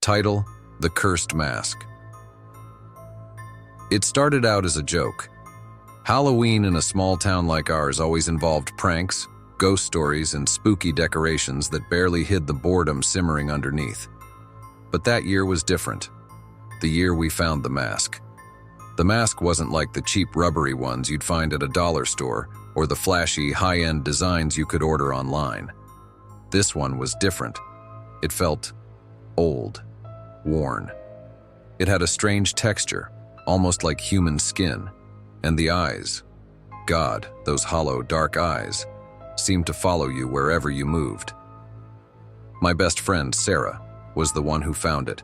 Title: The Cursed Mask. It started out as a joke. Halloween in a small town like ours always involved pranks, ghost stories, and spooky decorations that barely hid the boredom simmering underneath. But that year was different. The year we found the mask. The mask wasn't like the cheap rubbery ones you'd find at a dollar store or the flashy, high-end designs you could order online. This one was different. It felt old, worn. It had a strange texture, almost like human skin, and the eyes, God, those hollow, dark eyes, seemed to follow you wherever you moved. My best friend, Sarah, was the one who found it.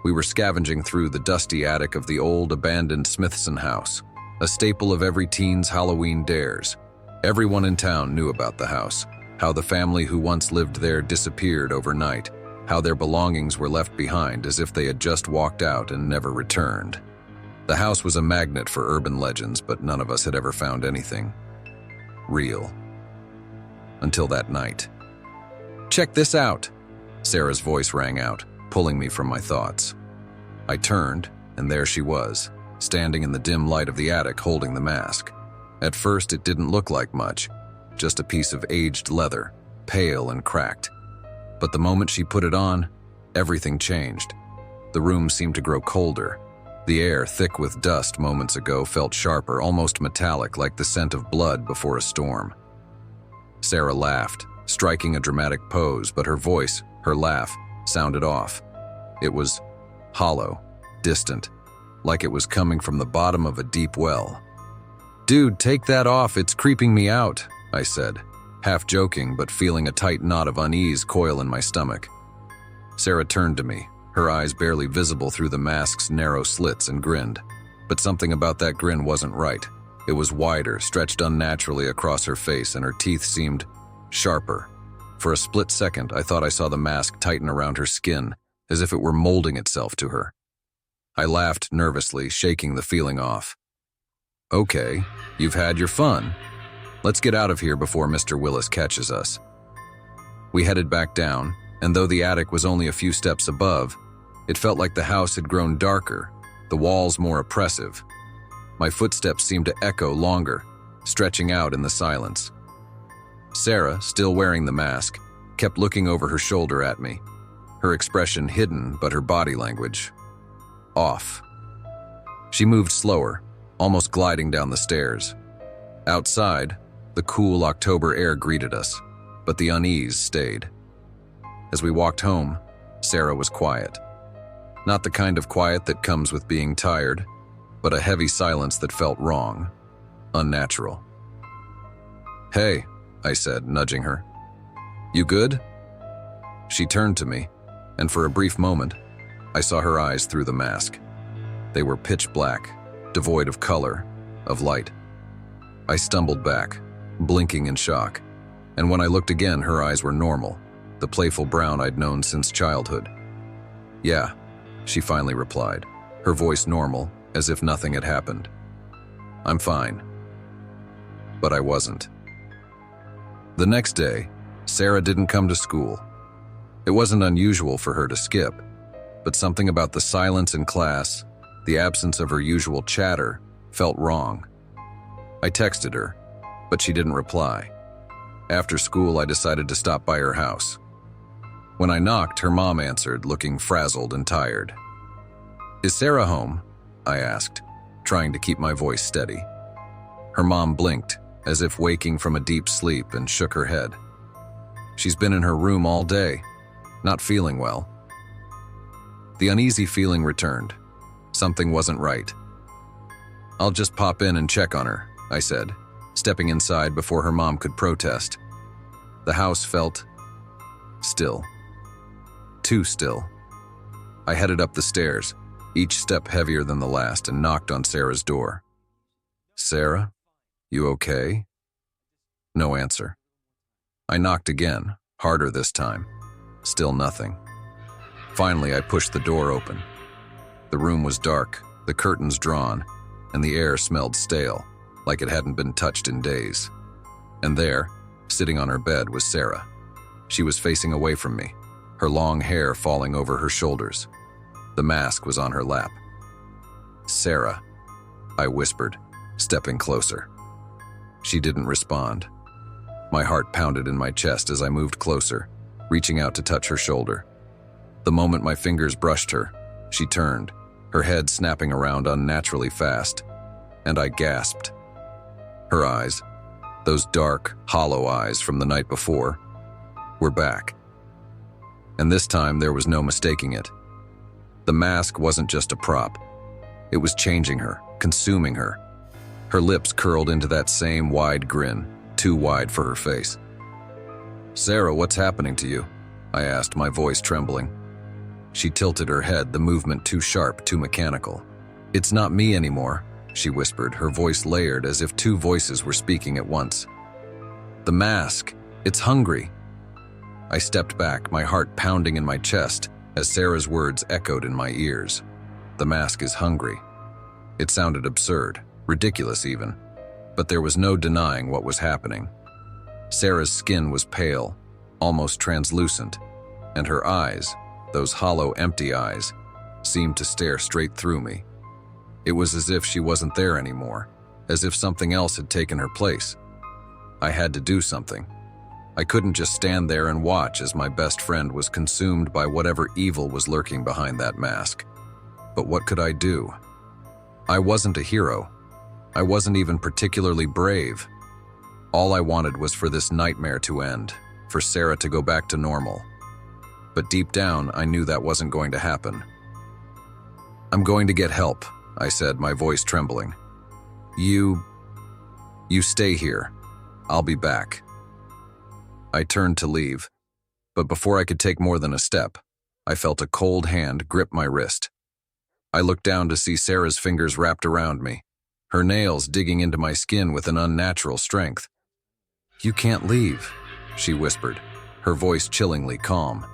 We were scavenging through the dusty attic of the old, abandoned Smithson house, a staple of every teen's Halloween dares. Everyone in town knew about the house, how the family who once lived there disappeared overnight, how their belongings were left behind as if they had just walked out and never returned. The house was a magnet for urban legends, but none of us had ever found anything real. Until that night. "Check this out!" Sarah's voice rang out, pulling me from my thoughts. I turned, and there she was, standing in the dim light of the attic holding the mask. At first, it didn't look like much, just a piece of aged leather, pale and cracked. But the moment she put it on, everything changed. The room seemed to grow colder. The air, thick with dust moments ago, felt sharper, almost metallic, like the scent of blood before a storm. Sarah laughed, striking a dramatic pose, but her voice, her laugh, sounded off. It was hollow, distant, like it was coming from the bottom of a deep well. "Dude, take that off, it's creeping me out," I said, half joking but feeling a tight knot of unease coil in my stomach. Sarah turned to me, her eyes barely visible through the mask's narrow slits, and grinned. But something about that grin wasn't right. It was wider, stretched unnaturally across her face, and her teeth seemed sharper. For a split second, I thought I saw the mask tighten around her skin, as if it were molding itself to her. I laughed nervously, shaking the feeling off. "Okay, you've had your fun. Let's get out of here before Mr. Willis catches us." We headed back down, and though the attic was only a few steps above, it felt like the house had grown darker, the walls more oppressive. My footsteps seemed to echo longer, stretching out in the silence. Sarah, still wearing the mask, kept looking over her shoulder at me, her expression hidden but her body language off. She moved slower, almost gliding down the stairs. Outside, the cool October air greeted us, but the unease stayed. As we walked home, Sarah was quiet. Not the kind of quiet that comes with being tired, but a heavy silence that felt wrong, unnatural. "Hey," I said, nudging her. "You good?" She turned to me, and for a brief moment, I saw her eyes through the mask. They were pitch black, devoid of color, of light. I stumbled back, blinking in shock, and when I looked again, her eyes were normal, the playful brown I'd known since childhood. "Yeah," she finally replied, her voice normal, as if nothing had happened. "I'm fine." But I wasn't. The next day, Sarah didn't come to school. It wasn't unusual for her to skip, but something about the silence in class, the absence of her usual chatter, felt wrong. I texted her, but she didn't reply. After school, I decided to stop by her house. When I knocked, her mom answered, looking frazzled and tired. "Is Sarah home?" I asked, trying to keep my voice steady. Her mom blinked, as if waking from a deep sleep, and shook her head. "She's been in her room all day, not feeling well." The uneasy feeling returned. Something wasn't right. "I'll just pop in and check on her," I said, stepping inside before her mom could protest. The house felt still. Too still. I headed up the stairs, each step heavier than the last, and knocked on Sarah's door. "Sarah, you okay?" No answer. I knocked again, harder this time. Still nothing. Finally, I pushed the door open. The room was dark, the curtains drawn, and the air smelled stale, like it hadn't been touched in days. And there, sitting on her bed, was Sarah. She was facing away from me, her long hair falling over her shoulders. The mask was on her lap. "Sarah," I whispered, stepping closer. She didn't respond. My heart pounded in my chest as I moved closer, reaching out to touch her shoulder. The moment my fingers brushed her, she turned, her head snapping around unnaturally fast, and I gasped. Her eyes, those dark, hollow eyes from the night before, were back. And this time there was no mistaking it. The mask wasn't just a prop. It was changing her, consuming her. Her lips curled into that same wide grin, too wide for her face. "Sarah, what's happening to you?" I asked, my voice trembling. She tilted her head, the movement too sharp, too mechanical. "It's not me anymore," she whispered, her voice layered as if two voices were speaking at once. "The mask, it's hungry." I stepped back, my heart pounding in my chest as Sarah's words echoed in my ears. The mask is hungry. It sounded absurd, ridiculous even, but there was no denying what was happening. Sarah's skin was pale, almost translucent, and her eyes, those hollow, empty eyes, seemed to stare straight through me. It was as if she wasn't there anymore, as if something else had taken her place. I had to do something. I couldn't just stand there and watch as my best friend was consumed by whatever evil was lurking behind that mask. But what could I do? I wasn't a hero. I wasn't even particularly brave. All I wanted was for this nightmare to end, for Sarah to go back to normal. But deep down, I knew that wasn't going to happen. "I'm going to get help," I said, my voice trembling. You stay here. I'll be back." I turned to leave, but before I could take more than a step, I felt a cold hand grip my wrist. I looked down to see Sarah's fingers wrapped around me, her nails digging into my skin with an unnatural strength. "You can't leave," she whispered, her voice chillingly calm.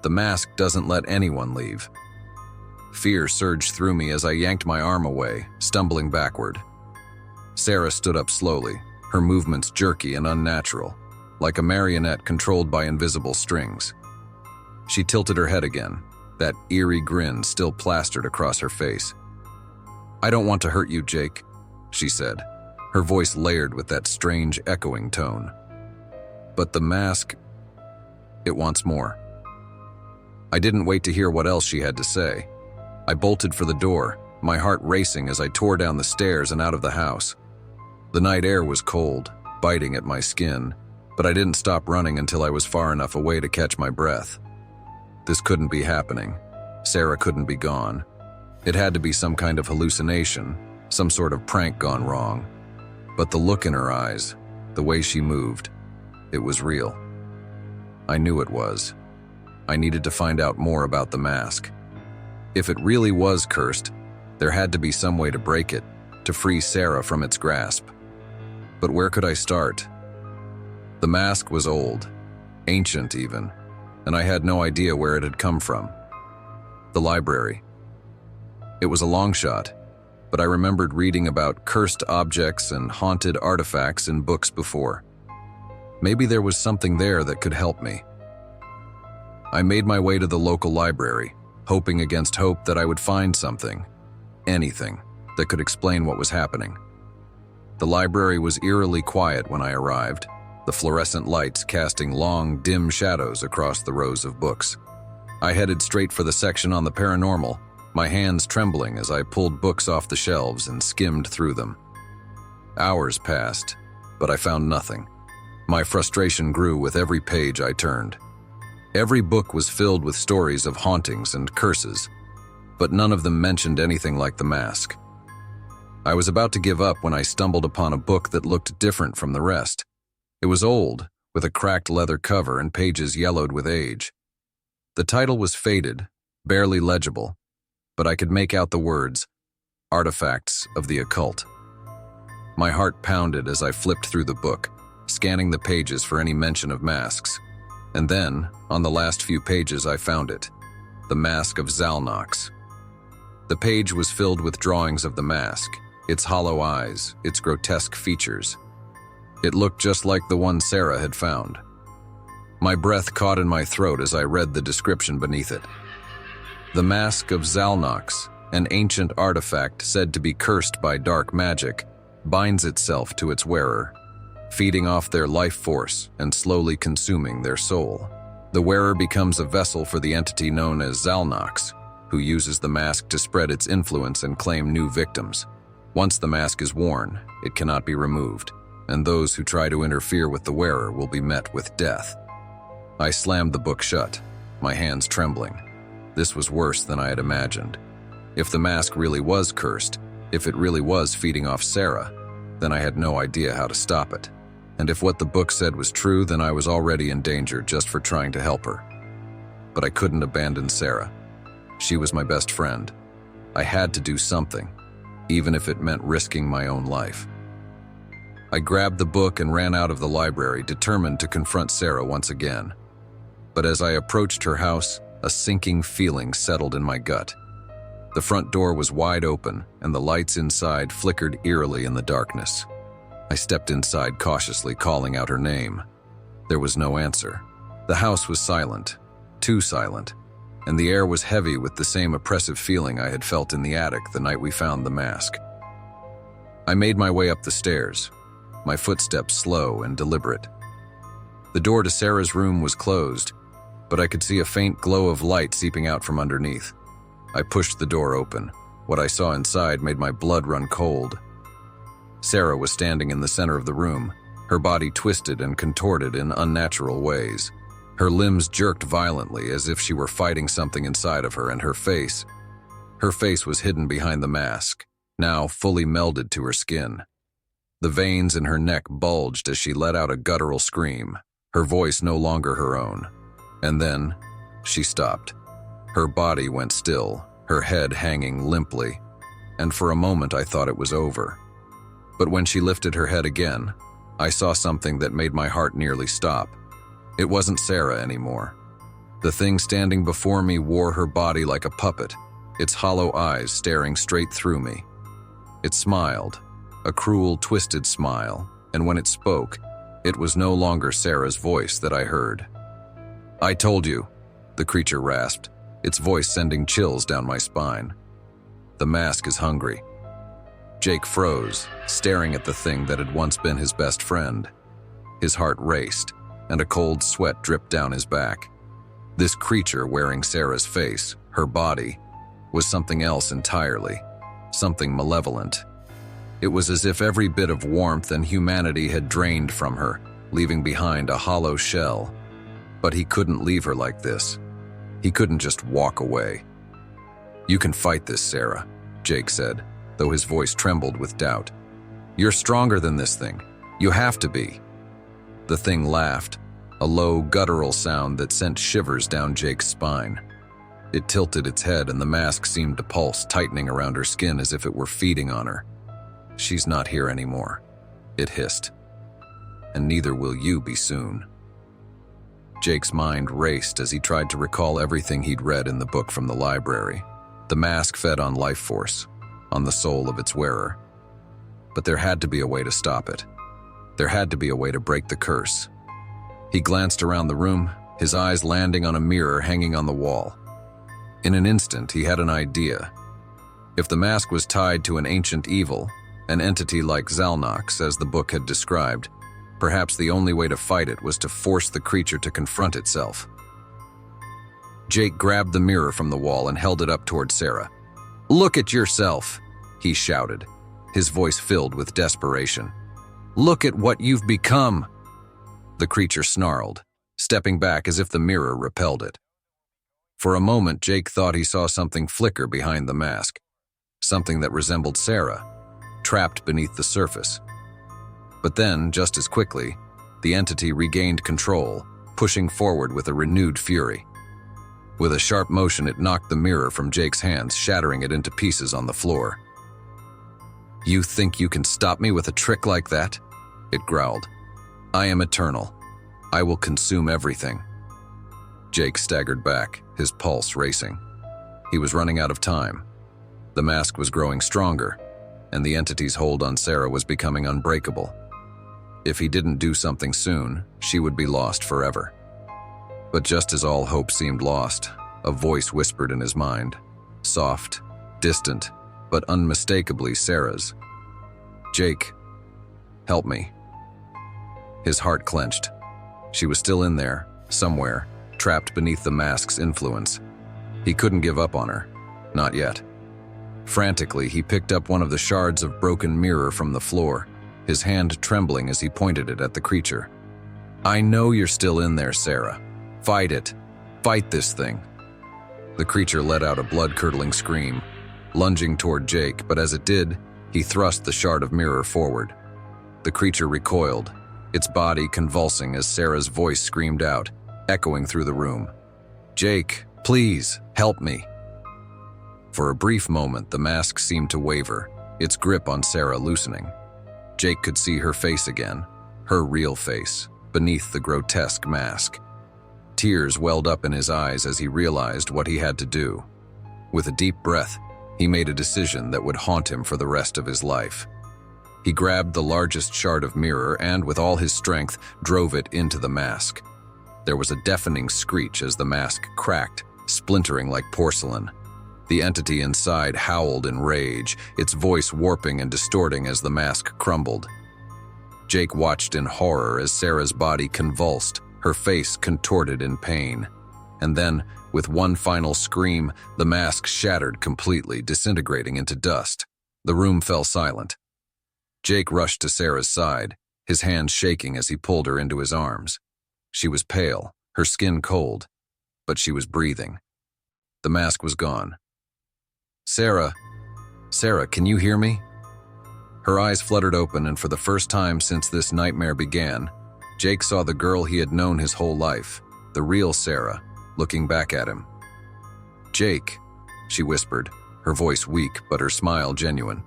"The mask doesn't let anyone leave." Fear surged through me as I yanked my arm away, stumbling backward. Sarah stood up slowly, her movements jerky and unnatural, like a marionette controlled by invisible strings. She tilted her head again, that eerie grin still plastered across her face. "I don't want to hurt you, Jake," she said, her voice layered with that strange echoing tone. "But the mask, it wants more." I didn't wait to hear what else she had to say. I bolted for the door, my heart racing as I tore down the stairs and out of the house. The night air was cold, biting at my skin, but I didn't stop running until I was far enough away to catch my breath. This couldn't be happening. Sarah couldn't be gone. It had to be some kind of hallucination, some sort of prank gone wrong. But the look in her eyes, the way she moved, it was real. I knew it was. I needed to find out more about the mask. If it really was cursed, there had to be some way to break it, to free Sarah from its grasp. But where could I start? The mask was old, ancient even, and I had no idea where it had come from. The library. It was a long shot, but I remembered reading about cursed objects and haunted artifacts in books before. Maybe there was something there that could help me. I made my way to the local library, hoping against hope that I would find something, anything, that could explain what was happening. The library was eerily quiet when I arrived, the fluorescent lights casting long, dim shadows across the rows of books. I headed straight for the section on the paranormal, my hands trembling as I pulled books off the shelves and skimmed through them. Hours passed, but I found nothing. My frustration grew with every page I turned. Every book was filled with stories of hauntings and curses, but none of them mentioned anything like the mask. I was about to give up when I stumbled upon a book that looked different from the rest. It was old, with a cracked leather cover and pages yellowed with age. The title was faded, barely legible, but I could make out the words, "Artifacts of the Occult." My heart pounded as I flipped through the book, scanning the pages for any mention of masks. And then, on the last few pages, I found it, the Mask of Zalnox. The page was filled with drawings of the mask, its hollow eyes, its grotesque features. It looked just like the one Sarah had found. My breath caught in my throat as I read the description beneath it. The Mask of Zalnox, an ancient artifact said to be cursed by dark magic, binds itself to its wearer, feeding off their life force and slowly consuming their soul. The wearer becomes a vessel for the entity known as Zalnox, who uses the mask to spread its influence and claim new victims. Once the mask is worn, it cannot be removed, and those who try to interfere with the wearer will be met with death. I slammed the book shut, my hands trembling. This was worse than I had imagined. If the mask really was cursed, if it really was feeding off Sarah, then I had no idea how to stop it. And if what the book said was true, then I was already in danger just for trying to help her. But I couldn't abandon Sarah. She was my best friend. I had to do something, even if it meant risking my own life. I grabbed the book and ran out of the library, determined to confront Sarah once again. But as I approached her house, a sinking feeling settled in my gut. The front door was wide open, and the lights inside flickered eerily in the darkness. I stepped inside cautiously, calling out her name. There was no answer. The house was silent, too silent, and the air was heavy with the same oppressive feeling I had felt in the attic the night we found the mask. I made my way up the stairs, my footsteps slow and deliberate. The door to Sarah's room was closed, but I could see a faint glow of light seeping out from underneath. I pushed the door open. What I saw inside made my blood run cold. Sarah was standing in the center of the room, her body twisted and contorted in unnatural ways. Her limbs jerked violently as if she were fighting something inside of her, and her face was hidden behind the mask, now fully melded to her skin. The veins in her neck bulged as she let out a guttural scream, her voice no longer her own. And then, she stopped. Her body went still, her head hanging limply, and for a moment I thought it was over. But when she lifted her head again, I saw something that made my heart nearly stop. It wasn't Sarah anymore. The thing standing before me wore her body like a puppet, its hollow eyes staring straight through me. It smiled, a cruel, twisted smile, and when it spoke, it was no longer Sarah's voice that I heard. "I told you," the creature rasped, its voice sending chills down my spine. "The mask is hungry." Jake froze, staring at the thing that had once been his best friend. His heart raced, and a cold sweat dripped down his back. This creature wearing Sarah's face, her body, was something else entirely, something malevolent. It was as if every bit of warmth and humanity had drained from her, leaving behind a hollow shell. But he couldn't leave her like this. He couldn't just walk away. "You can fight this, Sarah," Jake said, though his voice trembled with doubt. "You're stronger than this thing. You have to be." The thing laughed, a low, guttural sound that sent shivers down Jake's spine. It tilted its head, and the mask seemed to pulse, tightening around her skin as if it were feeding on her. "She's not here anymore," it hissed. "And neither will you be soon." Jake's mind raced as he tried to recall everything he'd read in the book from the library. The mask fed on life force, on the soul of its wearer. But there had to be a way to stop it. There had to be a way to break the curse. He glanced around the room, his eyes landing on a mirror hanging on the wall. In an instant, he had an idea. If the mask was tied to an ancient evil, an entity like Zalnox, as the book had described, perhaps the only way to fight it was to force the creature to confront itself. Jake grabbed the mirror from the wall and held it up toward Sarah. "Look at yourself," he shouted, his voice filled with desperation. "Look at what you've become." The creature snarled, stepping back as if the mirror repelled it. For a moment, Jake thought he saw something flicker behind the mask, something that resembled Sarah, trapped beneath the surface. But then, just as quickly, the entity regained control, pushing forward with a renewed fury. With a sharp motion, it knocked the mirror from Jake's hands, shattering it into pieces on the floor. "You think you can stop me with a trick like that?" it growled. "I am eternal. I will consume everything." Jake staggered back, his pulse racing. He was running out of time. The mask was growing stronger, and the entity's hold on Sarah was becoming unbreakable. If he didn't do something soon, she would be lost forever. But just as all hope seemed lost, a voice whispered in his mind, soft, distant, but unmistakably Sarah's. "Jake, help me." His heart clenched. She was still in there, somewhere, trapped beneath the mask's influence. He couldn't give up on her. Not yet. Frantically, he picked up one of the shards of broken mirror from the floor, his hand trembling as he pointed it at the creature. "I know you're still in there, Sarah. Fight it. Fight this thing." The creature let out a blood-curdling scream, lunging toward Jake, but as it did, he thrust the shard of mirror forward. The creature recoiled, its body convulsing as Sarah's voice screamed out, echoing through the room. "Jake, please, help me." For a brief moment, the mask seemed to waver, its grip on Sarah loosening. Jake could see her face again, her real face, beneath the grotesque mask. Tears welled up in his eyes as he realized what he had to do. With a deep breath, he made a decision that would haunt him for the rest of his life. He grabbed the largest shard of mirror and, with all his strength, drove it into the mask. There was a deafening screech as the mask cracked, splintering like porcelain. The entity inside howled in rage, its voice warping and distorting as the mask crumbled. Jake watched in horror as Sarah's body convulsed, her face contorted in pain. And then, with one final scream, the mask shattered completely, disintegrating into dust. The room fell silent. Jake rushed to Sarah's side, his hands shaking as he pulled her into his arms. She was pale, her skin cold, but she was breathing. The mask was gone. Sarah, can you hear me?" Her eyes fluttered open, and for the first time since this nightmare began, Jake saw the girl he had known his whole life, the real Sarah, looking back at him. "Jake," she whispered, her voice weak but her smile genuine.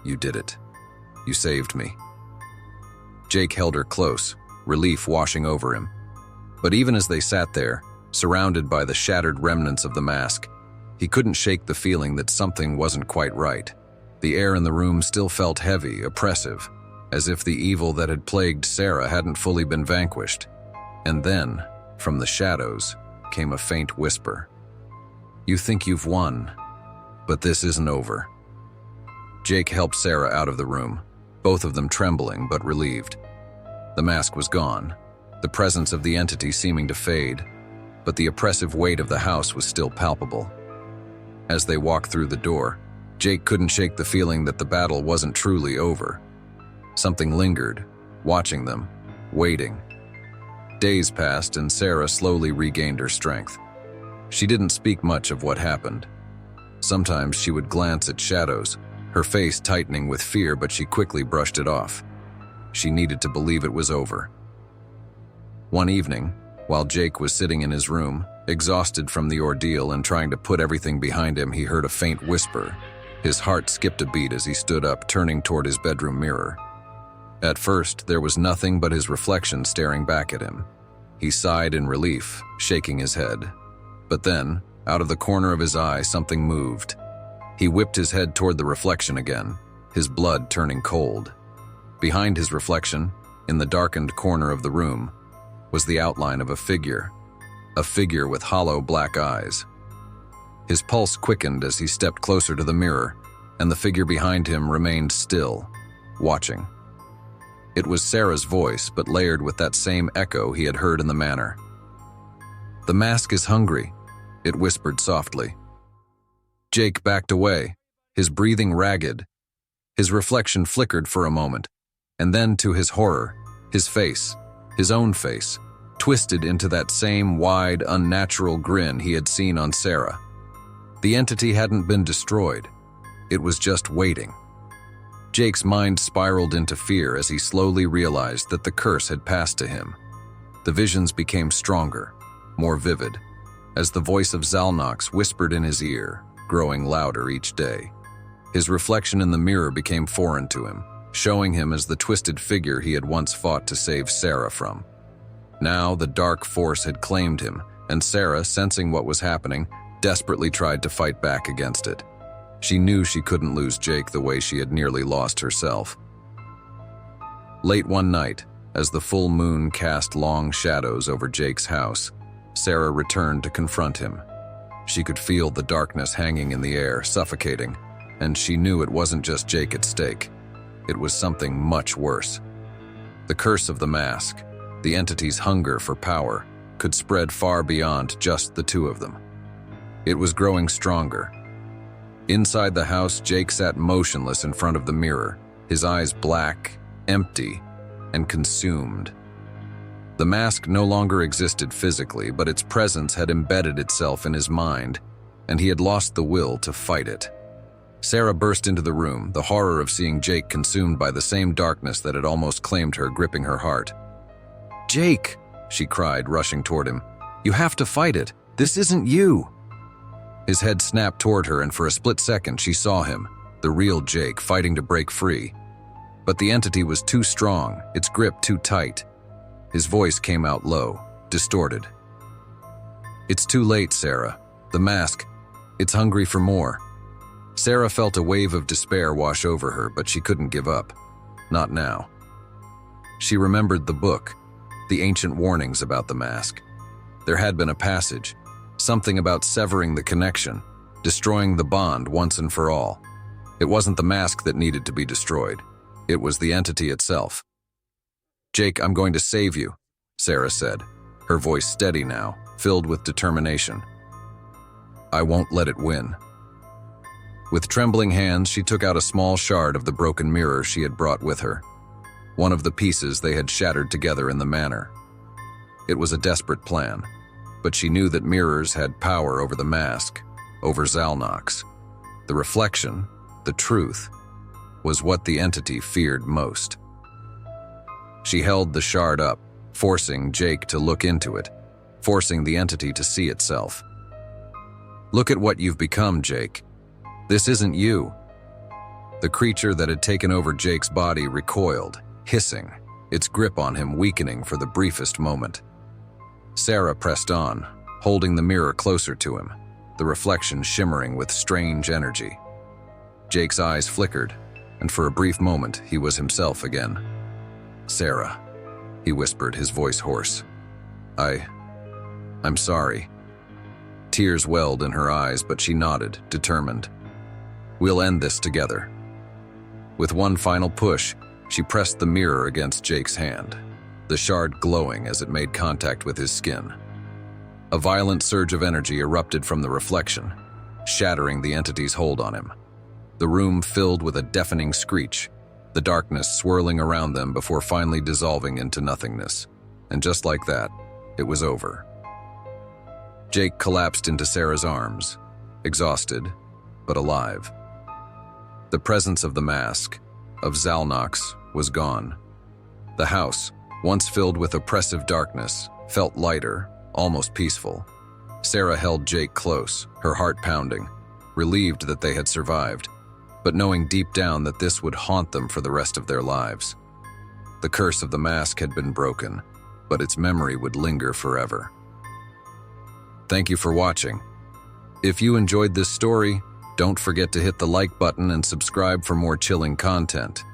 "You did it. You saved me." Jake held her close, relief washing over him. But even as they sat there, surrounded by the shattered remnants of the mask, he couldn't shake the feeling that something wasn't quite right. The air in the room still felt heavy, oppressive, as if the evil that had plagued Sarah hadn't fully been vanquished. And then, from the shadows, came a faint whisper. "You think you've won, but this isn't over." Jake helped Sarah out of the room, both of them trembling but relieved. The mask was gone, the presence of the entity seeming to fade, but the oppressive weight of the house was still palpable. As they walked through the door, Jake couldn't shake the feeling that the battle wasn't truly over. Something lingered, watching them, waiting. Days passed and Sarah slowly regained her strength. She didn't speak much of what happened. Sometimes she would glance at shadows, her face tightening with fear, but she quickly brushed it off. She needed to believe it was over. One evening, while Jake was sitting in his room, exhausted from the ordeal and trying to put everything behind him, he heard a faint whisper. His heart skipped a beat as he stood up, turning toward his bedroom mirror. At first, there was nothing but his reflection staring back at him. He sighed in relief, shaking his head. But then, out of the corner of his eye, something moved. He whipped his head toward the reflection again, his blood turning cold. Behind his reflection, in the darkened corner of the room, was the outline of a figure with hollow black eyes. His pulse quickened as he stepped closer to the mirror, and the figure behind him remained still, watching. It was Sarah's voice, but layered with that same echo he had heard in the manor. "The mask is hungry," it whispered softly. Jake backed away, his breathing ragged. His reflection flickered for a moment, and then, to his horror, his face, his own face, twisted into that same wide, unnatural grin he had seen on Sarah. The entity hadn't been destroyed. It was just waiting. Jake's mind spiraled into fear as he slowly realized that the curse had passed to him. The visions became stronger, more vivid, as the voice of Zalnox whispered in his ear, growing louder each day. His reflection in the mirror became foreign to him, showing him as the twisted figure he had once fought to save Sarah from. Now the dark force had claimed him, and Sarah, sensing what was happening, desperately tried to fight back against it. She knew she couldn't lose Jake the way she had nearly lost herself. Late one night, As the full moon cast long shadows over Jake's house, Sarah returned to confront him. She could feel the darkness hanging in the air, suffocating, and she knew it wasn't just Jake at stake. It was something much worse. The curse of the mask, the entity's hunger for power, could spread far beyond just the two of them. It was growing stronger. Inside the house, Jake sat motionless in front of the mirror, his eyes black, empty, and consumed. The mask no longer existed physically, but its presence had embedded itself in his mind, and he had lost the will to fight it. Sarah burst into the room, the horror of seeing Jake consumed by the same darkness that had almost claimed her, gripping her heart. "Jake!" she cried, rushing toward him. "You have to fight it. This isn't you!" His head snapped toward her, and for a split second she saw him, the real Jake, fighting to break free. But the entity was too strong, its grip too tight. His voice came out low, distorted. "It's too late, Sarah. The mask, it's hungry for more." Sarah felt a wave of despair wash over her, but she couldn't give up. Not now. She remembered the book, the ancient warnings about the mask. There had been a passage, something about severing the connection, destroying the bond once and for all. It wasn't the mask that needed to be destroyed. It was the entity itself. "Jake, I'm going to save you," Sarah said, her voice steady now, filled with determination. "I won't let it win." With trembling hands, she took out a small shard of the broken mirror she had brought with her, one of the pieces they had shattered together in the manor. It was a desperate plan, but she knew that mirrors had power over the mask, over Zalnox. The reflection, the truth, was what the entity feared most. She held the shard up, forcing Jake to look into it, forcing the entity to see itself. "Look at what you've become, Jake. This isn't you." The creature that had taken over Jake's body recoiled, hissing, its grip on him weakening for the briefest moment. Sarah pressed on, holding the mirror closer to him, the reflection shimmering with strange energy. Jake's eyes flickered, and for a brief moment he was himself again. "Sarah," he whispered, his voice hoarse. I'm sorry." Tears welled in her eyes, but she nodded, determined. "We'll end this together." With one final push, she pressed the mirror against Jake's hand, the shard glowing as it made contact with his skin. A violent surge of energy erupted from the reflection, shattering the entity's hold on him. The room filled with a deafening screech, the darkness swirling around them before finally dissolving into nothingness. And just like that, it was over. Jake collapsed into Sarah's arms, exhausted, but alive. The presence of the mask, of Zalnox, was gone. The house, once filled with oppressive darkness, felt lighter, almost peaceful. Sarah held Jake close, her heart pounding, relieved that they had survived, but knowing deep down that this would haunt them for the rest of their lives. The curse of the mask had been broken, but its memory would linger forever. Thank you for watching. If you enjoyed this story, don't forget to hit the like button and subscribe for more chilling content.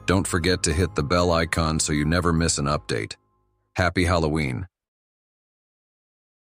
Don't forget to hit the bell icon so you never miss an update. Happy Halloween!